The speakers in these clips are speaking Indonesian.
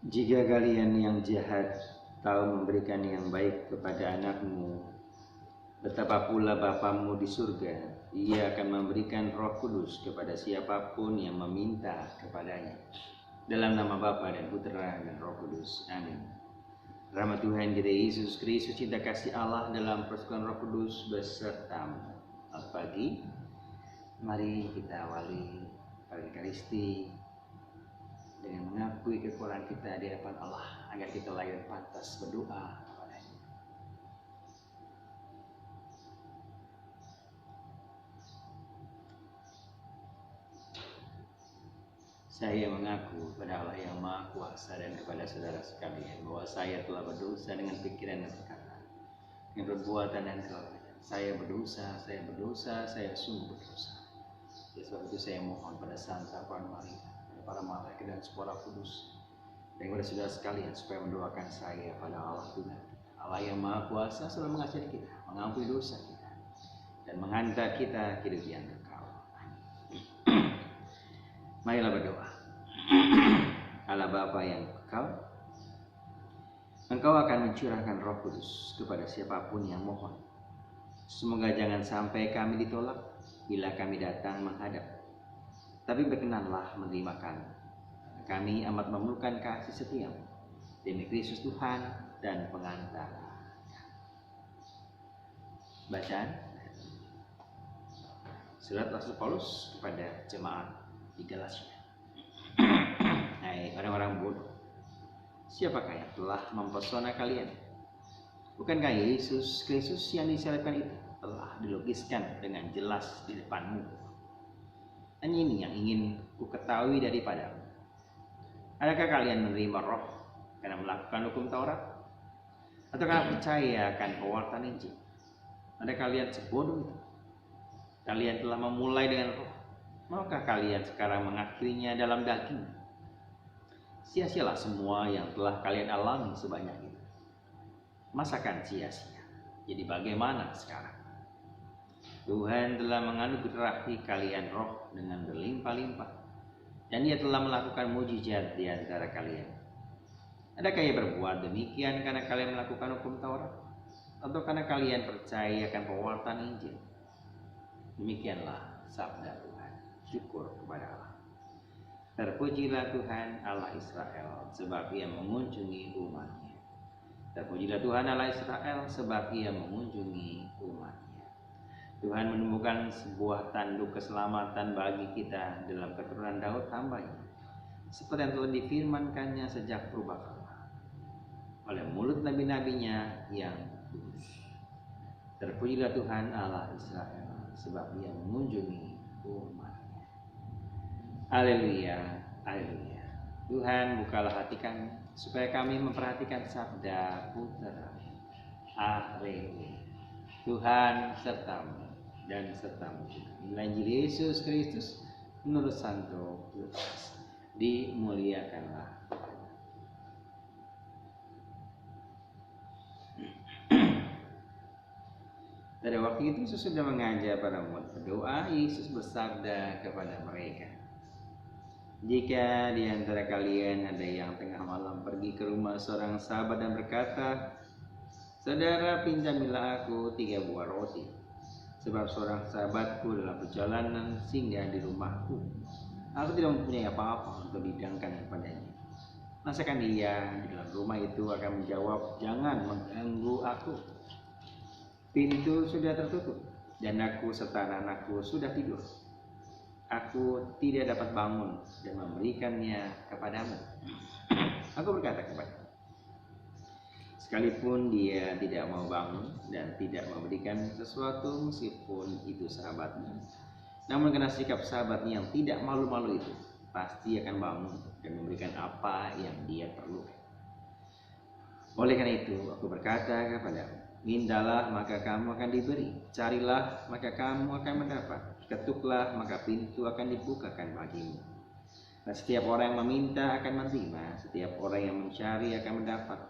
Jika kalian yang jahat tahu memberikan yang baik kepada anakmu, betapa pula Bapamu di surga, Ia akan memberikan Roh Kudus kepada siapapun yang meminta kepadanya. Dalam nama Bapa dan Putra dan Roh Kudus. Amin. Rahmat Tuhan kita Yesus Kristus, cinta kasih Allah dalam persekutuan Roh Kudus besertamu. Selamat pagi. Mari kita awali Eucharisti dengan mengakui kekurangan kita di hadapan Allah agar kita layak pantas berdoa kepadanya. Saya mengaku kepada Allah yang Maha Kuasa dan kepada saudara sekalian bahwa saya telah berdosa dengan pikiran dan perkataan, dengan perbuatan dan kelalaian. Saya berdosa, saya sungguh berdosa. Ya, sebab itu saya mohon pada Santa Maria, para malaikat dan suara kudus, dan kepada saudara sekalian supaya mendoakan saya pada Allah Tuhan. Allah yang Maha Kuasa selalu mengasihi kita, mengampuni dosa kita, dan menghantar kita ke hidup yang kekal. Marilah berdoa. Allah Bapa yang kekal, Engkau akan mencurahkan Roh Kudus kepada siapapun yang mohon. Semoga jangan sampai kami ditolak bila kami datang menghadap, tapi berkenanlah menerima kami. Kami amat memerlukan kasih setiamu demi Kristus Tuhan dan pengantar. Bacaan Surat Rasul Paulus kepada jemaat di Galatia. Hai orang-orang bodoh, siapakah yang telah mempesona kalian? Bukankah Yesus Kristus yang disalibkan itu telah dilogiskan dengan jelas di depanmu? Hanya ini yang ingin ku ketahui daripadamu. Adakah kalian menerima Roh karena melakukan hukum Taurat, atau karena percaya akan pewartaan Injil? Ada kalian sebodoh itu? Kalian telah memulai dengan Roh, maukah kalian sekarang mengakhirinya dalam daging? Sia-sialah semua yang telah kalian alami sebanyak itu. Masakan sia-sia? Jadi bagaimana sekarang? Tuhan telah menganugerahi kalian Roh dengan berlimpah-limpah, dan Ia telah melakukan mujizat di antara kalian. Adakah Ia berbuat demikian karena kalian melakukan hukum Taurat, atau karena kalian percaya akan pewartaan Injil? Demikianlah sabda Tuhan. Syukur kepada Allah. Terpujilah Tuhan Allah Israel, sebab Ia mengunjungi umat-Nya. Terpujilah Tuhan Allah Israel, sebab Ia mengunjungi umat-Nya. Tuhan menumbuhkan sebuah tanduk keselamatan bagi kita dalam keturunan Daud hamba-Nya, seperti yang telah difirmankannya sejak purbakala oleh mulut nabi-nabinya yang kudus. Terpujilah Tuhan Allah Israel, sebab Ia mengunjungi umat-Nya. Haleluya, haleluya. Tuhan, bukalah hati kami supaya kami memperhatikan sabda Putra. Haleluya. Tuhan sertamu dan sertamu juga. Injil Yesus Kristus menurut Santo Lukas. Dimuliakanlah. Pada waktu itu sesudah mengajar para murid berdoa, Yesus bersabda kepada mereka, jika di antara kalian ada yang tengah malam pergi ke rumah seorang sahabat dan berkata, saudara, pinjamilah aku 3 buah roti, sebab seorang sahabatku dalam perjalanan singgah di rumahku. Aku tidak mempunyai apa-apa untuk dihidangkan kepadanya. Masakan dia di dalam rumah itu akan menjawab, jangan mengganggu aku. Pintu sudah tertutup dan aku serta anak-anakku sudah tidur. Aku tidak dapat bangun dan memberikannya kepadamu. Aku berkata kepadanya, sekalipun dia tidak mau bangun dan tidak memberikan sesuatu meskipun itu sahabatnya, namun karena sikap sahabatnya yang tidak malu-malu itu, pasti akan bangun dan memberikan apa yang dia perlukan. Oleh karena itu, aku berkata kepadamu, mintalah maka kamu akan diberi, carilah maka kamu akan mendapat, ketuklah maka pintu akan dibukakan bagimu. Dan setiap orang yang meminta akan menerima, setiap orang yang mencari akan mendapat,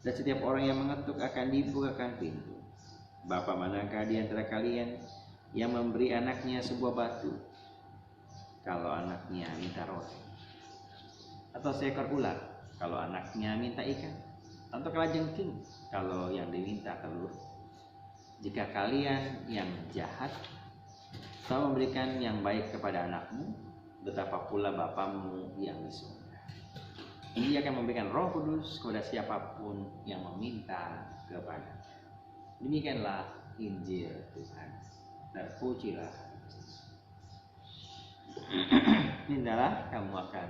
dan setiap orang yang mengetuk akan dibukakan pintu. Bapa manakah di antara kalian yang memberi anaknya sebuah batu kalau anaknya minta roti? Atau seekor ular kalau anaknya minta ikan, atau kalajengking kalau yang diminta telur. Jika kalian yang jahat tahu memberikan yang baik kepada anakmu, betapa pula Bapamu yang di surga. Dia akan memberikan Roh Kudus kepada siapapun yang meminta kepada. Demikianlah Injil Tuhan. Terpujilah Kristus. Mintalah, kamu akan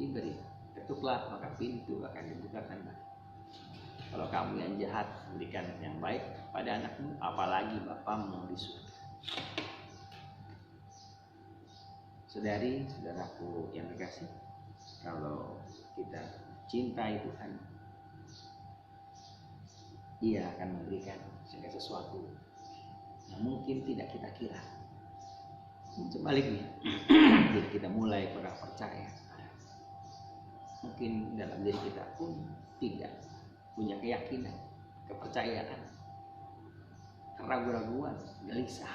diberi. Ketuklah, maka pintu akan dibukakan. Kalau kamu yang jahat berikan yang baik pada anakmu, apalagi Bapamu di surga. Saudari, saudaraku yang terkasih, kalau kita cintai Tuhan, Dia akan memberikan segala sesuatu yang mungkin tidak kita kira. Sebaliknya, jadi kita mulai kurang percaya. Mungkin dalam diri kita pun tidak punya keyakinan, kepercayaan, keraguan-raguan, gelisah.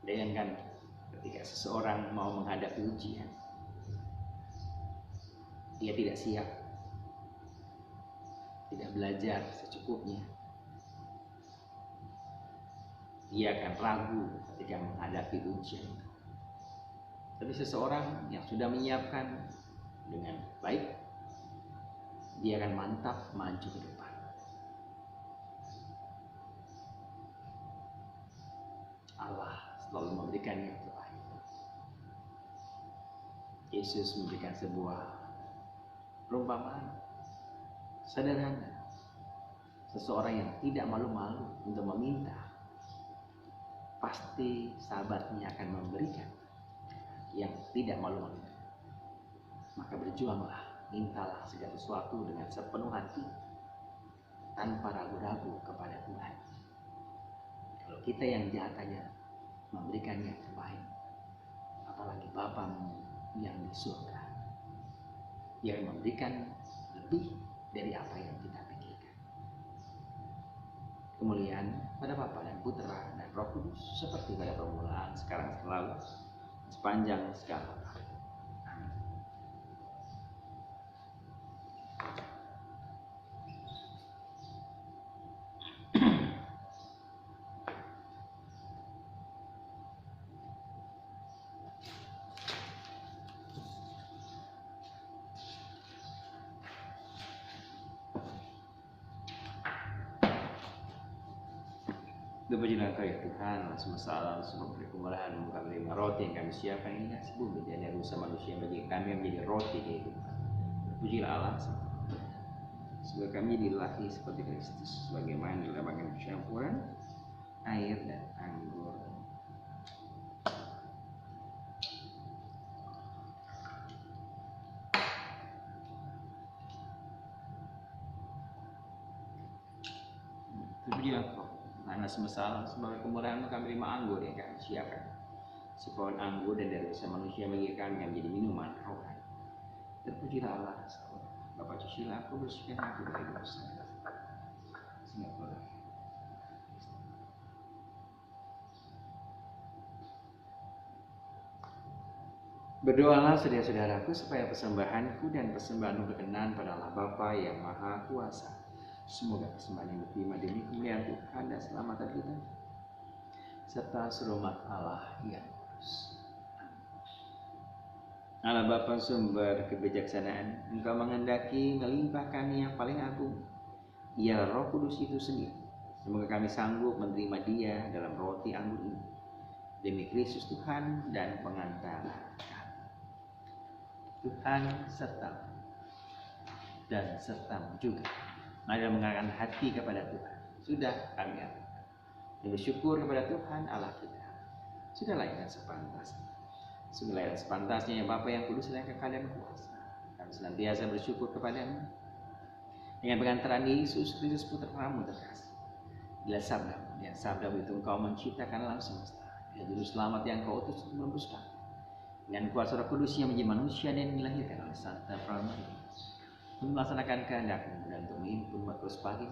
Bayangkan ketika seseorang mau menghadapi ujian, dia tidak siap, tidak belajar secukupnya. Dia akan ragu ketika menghadapi ujian. Tapi seseorang yang sudah menyiapkan dengan baik, dia akan mantap maju ke depan. Allah selalu memberikan yang terbaik. Yesus memberikan sebuah perumpamaan sederhana. Seseorang yang tidak malu-malu untuk meminta, pasti sahabatnya akan memberikan yang tidak malu-malu. Maka berjuanglah, mintalah segala sesuatu dengan sepenuh hati, tanpa ragu-ragu kepada Tuhan. Kalau kita yang jahat aja memberikan yang terbaik, apalagi Bapamu yang di surga, Dia akan memberikan lebih dari apa yang kita pikirkan. Kemuliaan pada Bapa dan Putra dan Roh Kudus, seperti pada permulaan, sekarang, selalu, sepanjang segala. Terpujilah Engkau ya Tuhan, semesta alam, semua pergumulan, kami menerima roti yang kami siapkan ini nasi bumi dan yang rusak manusia bagi kami yang menjadi roti kehidupan. Terpujilah Allah, semoga kami dilatih seperti Kristus, sebagaimana dilambangkan percampuran air dan anggur. Terpujilah Engkau, karena semesta alam, sebagai kemurahan kami terima anggur yang kami siapkan, sepohon anggur dan dari usaha manusia bagi kami yang menjadi minuman rohani. Terpujilah Allah, Bapa cucilah aku, bersihkan aku dari dosa, sehingga boleh. Berdoalah saudara-saudaraku supaya persembahanku dan persembahanmu berkenan pada Allah Bapa yang Maha Kuasa. Semoga persembahan yang diterima demi kemuliaan Tuhan dan selamatan kita, serta serahmat Allah yang kudus. Allah Bapa sumber kebijaksanaan, Engkau menghendaki melimpahkan yang paling agung, ialah Roh Kudus itu sendiri. Semoga kami sanggup menerima Dia dalam roti anggur ini, demi Kristus Tuhan dan pengantara kami. Tuhan sertamu dan sertamu juga. Mari mengarahkan hati kepada Tuhan. Sudah kami lakukan. Dan bersyukur kepada Tuhan Allah kita. Sudahlah yang sepantasnya. Sudahlah yang sepantasnya ya Bapa yang kudus dan kekal dan kuasa. Kami senantiasa bersyukur kepadamu. Dengan pengantaran Yesus Kristus Putra-Mu terkasih. Bila sabdamu, yang sabdamu itu Engkau menciptakan alam semesta. Ya juru selamat yang Kau utus untuk menembus kami. Dengan kuasa Roh Kudus yang menjadi manusia dan dilahirkan oleh Santa Maria, untuk melaksanakan kehendak-Mu dan untuk menghimpun umat terus pagi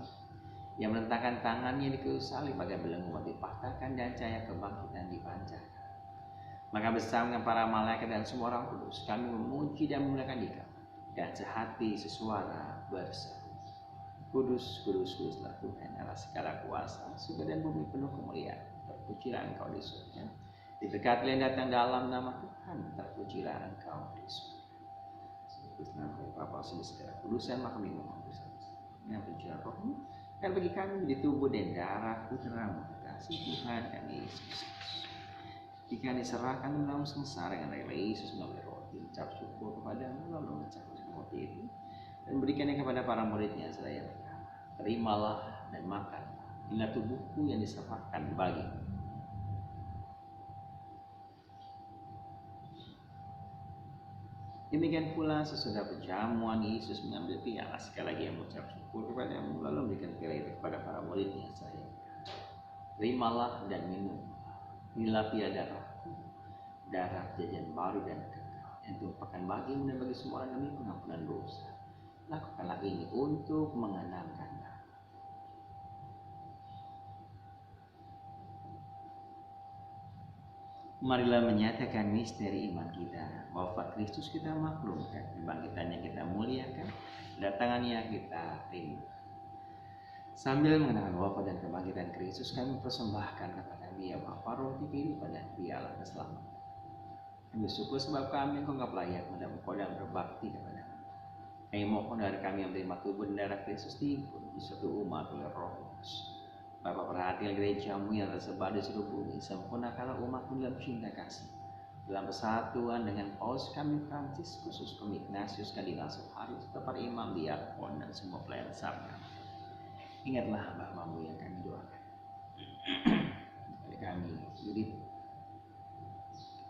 yang melentangkan tangannya di kayu salib agar belenggu dipatahkan dan cahaya kebangkitan dipancarkan. Maka bersama dengan para malaikat dan semua orang kudus, kami memuji dan memuliakan Dikau, dan sehati sesuara berseru, Kudus, kudus, kuduslah Tuhan Allah segala kuasa, surga dan bumi penuh kemuliaan. Terpujilah Engkau di surga. Diberkati yang datang dalam nama Tuhan, terpujilah Engkau di surga. Kuduslah Engkau Bapa surga segala kudusan, maka kami memohon dengan pujian rohmu, dan bagi kami di tubuh dan darah putramu kasih Tuhan kami Yesus Kristus. Jika diserahkan dalam sengsara dengan rela Yesus melalui roti, ucap syukur kepadamu, lalu mengucapkan roti itu dan berikannya kepada para muridnya seraya berkata, terimalah dan makan, inilah tubuhku yang diserahkan bagimu. Demikian pula sesudah perjamuan Yesus mengambil piala, sekali lagi yang mengucap syukur kepadamu, lalu memberikan piala itu kepada para muridnya seraya berkata, terimalah dan minum, inilah piala darahku, darah perjanjian baru dan kekal, yang ditumpahkan bagimu dan bagi semua orang demi pengampunan dosa. Lakukanlah ini untuk mengenangkan aku. Marilah menyatakan misteri iman kita. Wafat Kristus kita maklumkan, kebangkitannya kita muliakan, kedatangannya kita rindu. Sambil mengenangkan wafat dan kebangkitan Kristus, kami persembahkan kepada Dia Bapa roti kehidupan dan piala keselamatan. Kami bersyukur sebab kami Engkau layak mendapat Engkau dan berbakti kepada. Kami mohon dari kami yang menerima tubuh dan darah Kristus dihimpun di suatu umat oleh Roh Kudus. Bapa, perhatian gerejamu yang tersebar di seluruh bumi, sempurnakanlah umatmu dalam cinta kasih, dalam persatuan dengan Paus kami Francis, khusus Ignatius, Kardinal Soeharto, serta para imam, diakon, dan semua pelayan sabda. Ingatlah hamba-Mu yang kami doakan. Oleh kami, Yudit,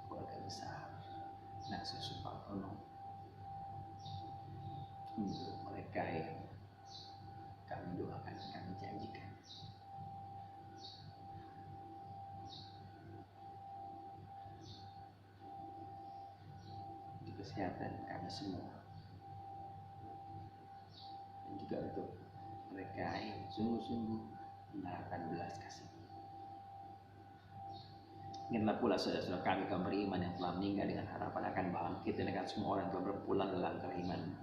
keluarga besar, Ignatius Supartono, untuk mereka yang kami doakan, kami janjikan. Untuk kesehatan kami semua. Dan juga untuk mereka yang sungguh-sungguh mengharapkan belas kasih. Ingatlah pula saudara-saudara kami kaum beriman yang telah meninggal dengan harapan akan bangkit, dan akan semua orang yang telah berpulang dalam keimanan.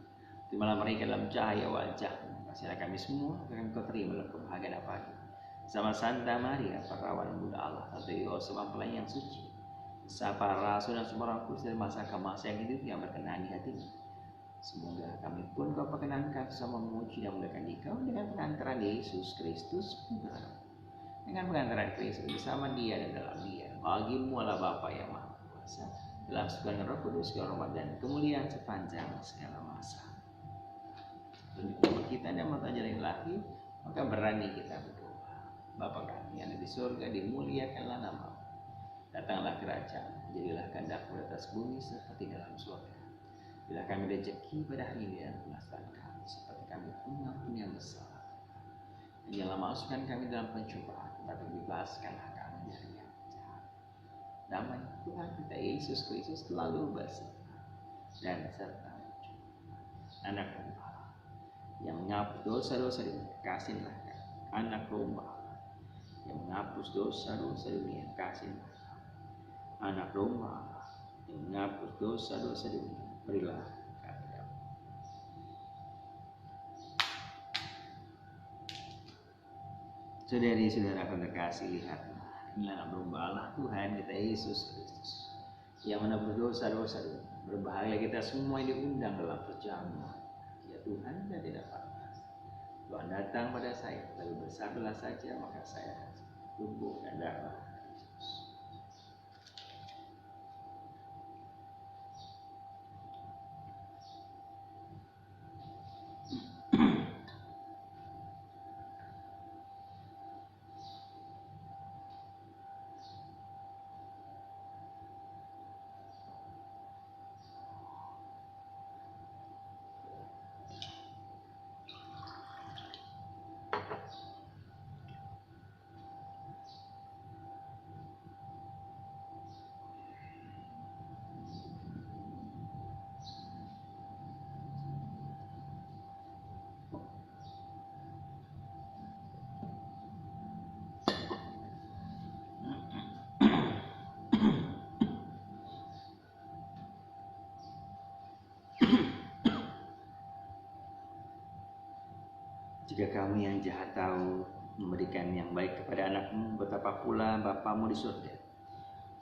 Terimalah mereka dalam cahaya wajah-Mu. Kasihlah kami semua akan Kau terima dalam kebahagiaan abadi. Sama Santa Maria, perawan Bunda Allah, Santa Yosef, mempelai yang suci, bersama para rasul dan semua orang kudus dari masa ke masa yang hidup yang berkenan di hati-Mu. Semoga kami pun Kau perkenankan sama memuji dan memuliakan Dikau dengan pengantaran Yesus Kristus, dengan pengantaran Kristus bersama Dia dan dalam Dia. Bagi-Mu Allah Bapa yang Maha Kuasa, dalam segala Roh Kudus, kehormatan dan kemuliaan sepanjang segala masa. Untuk kita dan mata jalan ilahi, maka berani kita berdoa. Bapa kami yang ada di surga, dimuliakanlah nama-Mu. Datanglah kerajaan, jadilah kehendak-Mu atas bumi seperti dalam surga. Bila kami rezeki pada hari ini, dan bebaskan kami seperti kami mengampuni yang bersalah. Dan janganlah masukkan kami dalam pencobaan, tetapi bebaskanlah kami dari yang jahat. Damai Tuhan kita Yesus Kristus selalu bersama dan serta anak domba yang menghapus dosa-dosa dunia, kasihlah kami. Anak domba yang menghapus dosa-dosa dunia, kasihlah kami. Anak domba yang menghapus dosa-dosa dunia, berilah kami damai. Saudari-saudara terkasih, lihatlah, inilah anak domba Allah Tuhan kita Yesus Kristus yang menebus dosa-dosa dunia. Berbahagia kita semua yang diundang dalam perjamuan. Ya Tuhan, dan tidak pantas Tuhan datang pada saya, lalu bersabdalah saja, maka saya tubuh dan darah Kristus. Jika kamu yang jahat tahu memberikan yang baik kepada anakmu, betapa pula Bapamu di surga.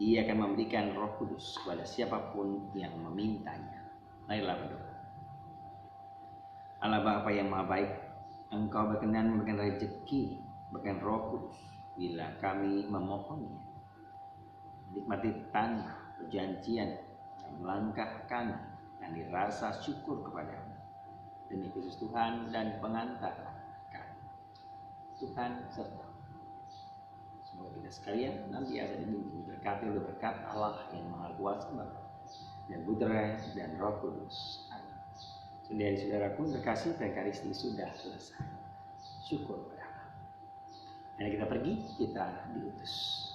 Ia akan memberikan Roh Kudus kepada siapapun yang memintanya. Marilah berdoa. Allah Bapa yang Maha Baik, Engkau berkenan memberikan rezeki, memberikan Roh Kudus bila kami memohonnya. Nikmati tanah perjanjian dan melangkah kami dan dirasa syukur kepadamu. Demi Kristus Tuhan dan pengantar kami. Tuhan serta semoga kita sekalian nantiasa dibimbing berkati oleh berkat Allah yang Maha Kuasa Bapa dan Putra dan Roh Kudus. Amin. Saudara-saudaraku terkasih, Ekaristi sudah selesai. Syukur kepada Allah. Mari kita pergi, kita diutus.